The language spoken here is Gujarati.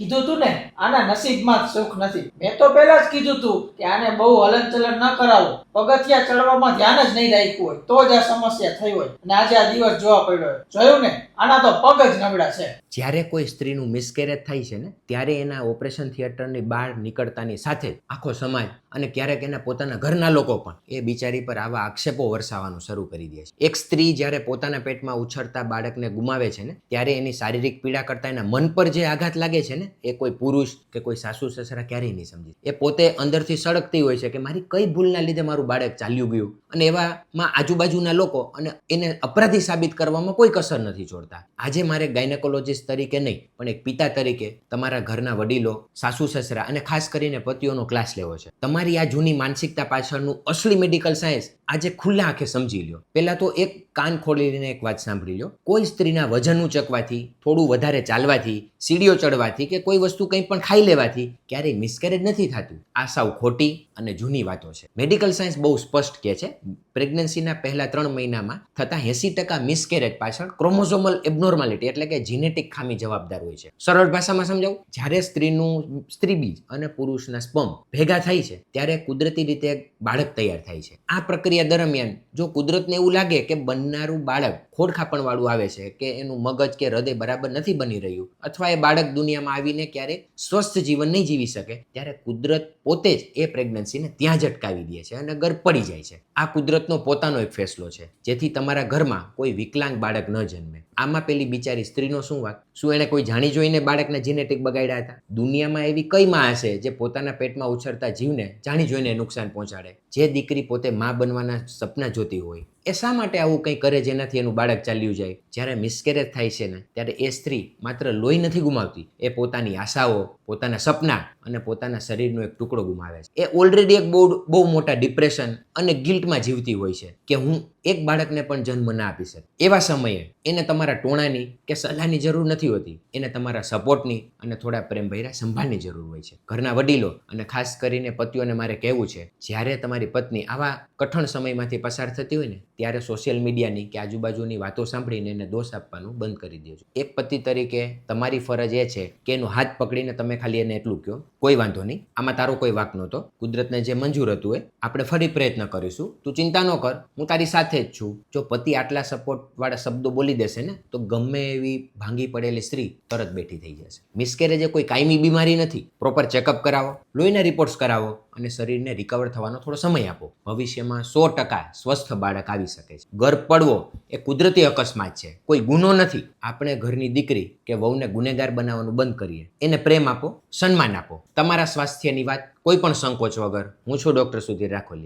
કીધું તું ને આના નસીબમાં જ સુખ નથી. મેં તો પહેલા જ કીધું તું કે આને બહુ હલનચલન ન કરાવો. પગથિયા ચડવામાં ધ્યાન જ નહીં રાખ્યું હોય તો જ આ સમસ્યા થઈ હોય અને આજે આ દિવસ જોવા પડ્યો. જોયું ને, આના તો પગ જ નબળા છે. જ્યારે કોઈ સ્ત્રીનું મિસકેરેજ થાય છે ને ત્યારે એના ઓપરેશન થિયેટરની બહાર નીકળતાની સાથે જ આખો સમાજ અને ક્યારેક એના પોતાના ઘરના લોકો પણ એ બિચારી પર આવા આક્ષેપો વરસાવવાનું શરૂ કરી દે છે. એક સ્ત્રી જ્યારે પોતાના પેટમાં ઉછળતા બાળકને ગુમાવે છે ને ત્યારે એની શારીરિક પીડા કરતા એના મન પર જે આઘાત લાગે છે ને એ કોઈ પુરુષ કે કોઈ સાસુ સસરા ક્યારેય નહીં સમજી. એ પોતે અંદરથી સળગતી હોય છે કે મારી કઈ ભૂલના લીધે મારું બાળક ચાલ્યું ગયું, અને એવામાં આજુબાજુના લોકો અને એને અપરાધી સાબિત કરવામાં કોઈ કસર નથી છોડતા. આજે મારે ગાયનેકોલોજીસ્ટ તરીકે નહીં પણ એક પિતા તરીકે તમારા ઘરના વડીલો, સાસુ સસરા અને ખાસ કરીને પતિઓનો ક્લાસ લેવો છે. તમારી આ જૂની માનસિકતા પાછળનું અસલી મેડિકલ સાયન્સ આજે ખુલ્લા આંખે સમજી લ્યો. પહેલા તો એક કાન ખોલીને એક વાત સાંભળી લો. કોઈ સ્ત્રીના વજન ઉચકવાથી, થોડું વધારે ચાલવાથી, સીડીઓ ચડવાથી કે કોઈ વસ્તુ કંઈ પણ ખાઈ લેવાથી ક્યારેય મિસકેરેજ નથી થતું. આ સાવ ખોટી અને જૂની વાતો છે. મેડિકલ સાયન્સ બહુ સ્પષ્ટ કહે છે પ્રેગ્નન્સીના પહેલા 3 મહિનામાં થતા 80% મિસકેરેજ પાછળ ક્રોમોઝોમલ એબનોર્માલિટી એટલે કે જીનેટિક ખામી જવાબદાર હોય છે. સરળ ભાષામાં સમજાવું, જ્યારે સ્ત્રીનું સ્ત્રીબીજ અને પુરુષના સ્પર્મ ભેગા થાય છે ત્યારે કુદરતી રીતે બાળક તૈયાર થાય છે. આ પ્રક્રિયા દરમિયાન જો કુદરતને એવું લાગે કે બનનારું બાળક ખોડખાપણ વાળું આવે છે કે એનું મગજ કે હૃદય બરાબર નથી બની રહ્યું અથવા એ બાળક દુનિયામાં આવીને ક્યારેક સ્વસ્થ જીવન નહીં જીવી શકે ત્યારે કુદરત પોતે જ એ પ્રેગ્નન્સીને ત્યાં જ અટકાવી દે છે અને ગર્ભ પડી જાય છે. આ કુદરતનો પોતાનો એક ફેસલો છે જેથી તમારા ઘરમાં કોઈ વિકલાંગ બાળક ન જન્મે. આમાં પેલી બિચારી સ્ત્રીનો શું વાંક? શું એને કોઈ જાણી જોઈને બાળકના જીનેટિક બગાડ્યા હતા? દુનિયામાં એવી કઈ માં હશે જે પોતાના પેટમાં ઉછળતા જીવને જાણી જોઈને નુકસાન પહોંચાડે? જે દીકરી પોતે માં બનવાના સપના જોતી હોય એ શા માટે આવું કંઈ કરે જેનાથી એનું બાળક ચાલ્યું જાય? જ્યારે મિસકેરેજ થાય છે ને ત્યારે એ સ્ત્રી માત્ર લોહી નથી ગુમાવતી, એ પોતાની આશાઓ, પોતાના સપના અને પોતાના શરીરનો એક ટુકડો ગુમાવે છે. એ ઓલરેડી એક બહુ મોટા ડિપ્રેશન અને ગિલ્ટમાં જીવતી હોય છે કે હું એક બાળકને પણ જન્મ ના આપી શકે. એવા સમયે એને તમારા ટોણાની કે સલાહની જરૂર નથી હોતી, એને તમારા સપોર્ટની અને થોડા પ્રેમભર્યા સંભાળની જરૂર હોય છે. ઘરના વડીલો અને ખાસ કરીને પતિઓને મારે કહેવું છે, જ્યારે તમારી પત્ની આવા કઠણ સમયમાંથી પસાર થતી હોય ને ત્યારે સોશિયલ મીડિયાની કે આજુબાજુની વાતો સાંભળીને એને દોષ આપવાનું બંધ કરી દેજો. એક પતિ તરીકે તમારી ફરજ એ છે કે એનો હાથ પકડીને તમે ખાલી એને એટલું કહો, કોઈ વાંધો નહીં, આમાં તારો કોઈ વાંક નહોતો, કુદરતને જે મંજૂર હતું એ આપણે ફરી પ્રયત્ન કરીશું, તું ચિંતા ન કર, હું તારી સાથે જ છું. જો પતિ આટલા સપોર્ટ વાળા શબ્દો બોલી દેશે ને તો ગમે એવી ભાંગી પડેલી સ્ત્રી તરત બેઠી થઈ જશે. મિસકેરેજ એ કોઈ કાયમી બીમારી નથી. પ્રોપર ચેકઅપ કરાવો, લોહીના રિપોર્ટ્સ કરાવો અને શરીરને રિકવર થવાનો થોડો સમય આપો. ભવિષ્યમાં 100% સ્વસ્થ બાળક આવી શકે છે. ગર્ભ પડવો એ કુદરતી અકસ્માત છે, કોઈ ગુનો નથી. આપણે ઘરની દીકરી કે વહુને ગુનેગાર બનાવવાનું બંધ કરીએ. એને પ્રેમ આપો, સન્માન આપો. તમારા સ્વાસ્થ્યની વાત કોઈ પણ સંકોચ વગર હું છું ડૉક્ટર સુધીર રાખોલી.